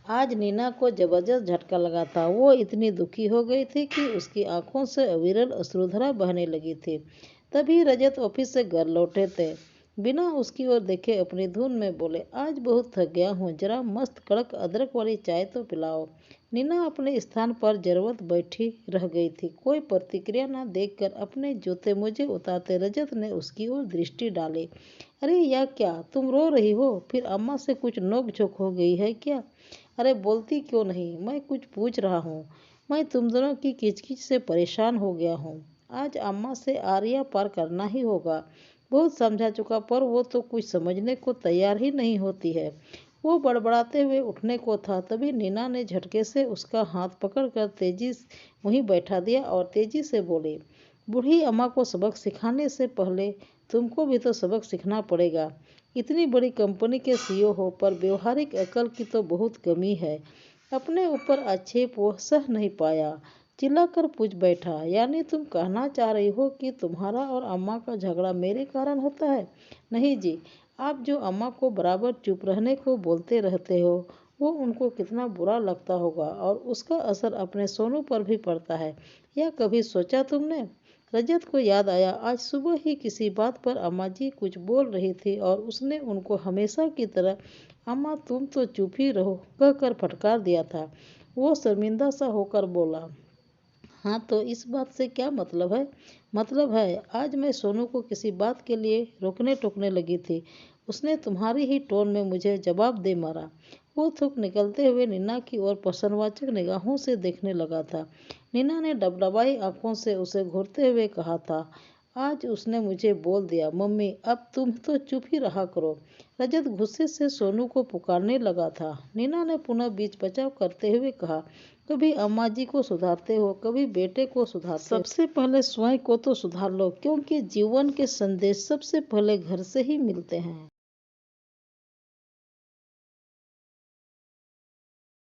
आज नीना को जबरदस्त झटका लगा था। वो इतनी दुखी हो गई थी कि उसकी आंखों से अविरल अश्रुधारा बहने लगी थी। तभी रजत ऑफिस से घर लौटे थे। बिना उसकी ओर देखे अपनी धुन में बोले, आज बहुत थक गया हूँ, जरा मस्त कड़क अदरक वाली चाय तो पिलाओ। नीना अपने स्थान पर जरवत बैठी रह गई थी। कोई प्रतिक्रिया न देखकर अपने जूते मोजे उतारते रजत ने उसकी ओर दृष्टि डाली। अरे या क्या, तुम रो रही हो? फिर अम्मा से कुछ नोक झोंक हो गई है क्या? अरे बोलती क्यों नहीं, मैं कुछ पूछ रहा हूँ। मैं तुम दोनों की किचकिच से परेशान हो गया हूँ। आज अम्मा से आरिया पार करना ही होगा। बहुत समझा चुका पर वो तो कुछ समझने को तैयार ही नहीं होती है। वो बड़बड़ाते हुए उठने को था, तभी नीना ने झटके से उसका हाथ पकड़कर तेजी वहीं बैठा दिया और तेजी से बोली, बूढ़ी अम्मा को सबक सिखाने से पहले तुमको भी तो सबक सीखना पड़ेगा। इतनी बड़ी कंपनी के सीईओ हो पर व्यवहारिक अकल की तो बहुत कमी है। अपने ऊपर आक्षेप वो सह नहीं पाया, चिल्लाकर पूछ बैठा, यानी तुम कहना चाह रही हो कि तुम्हारा और अम्मा का झगड़ा मेरे कारण होता है? नहीं जी, आप जो अम्मा को बराबर चुप रहने को बोलते रहते हो, वो उनको कितना बुरा लगता होगा और उसका असर अपने सोनू पर भी पड़ता है। यह कभी सोचा तुमने? रजत को याद आया, आज सुबह ही किसी बात पर अम्मा जी कुछ बोल रही थी और उसने उनको हमेशा की तरह अम्मा तुम तो चुप ही रहो कहकर फटकार दिया था। वो शर्मिंदा सा होकर बोला, हाँ तो इस बात से क्या मतलब है? मतलब है, आज मैं सोनू को किसी बात के लिए रोकने टोकने लगी थी। उसने तुम्हारी ही टोन में मुझे जवाब दे मारा। वो थूक निकलते हुए नीना की ओर प्रश्नवाचक निगाहों से देखने लगा था। नीना ने डबडबाई आंखों से उसे घूरते हुए कहा था, आज उसने मुझे बोल दिया। मम्मी अब तुम तो चुप ही रहा करो। रजत गुस्से से सोनू को पुकारने लगा था। नीना ने पुनः बीच बचाव करते हुए कहा, कभी अम्मा जी को सुधारते हो, कभी बेटे को सुधारते हो। सबसे पहले स्वयं को तो सुधार लो, क्योंकि जीवन के संदेश सबसे पहले घर से ही मिलते हैं।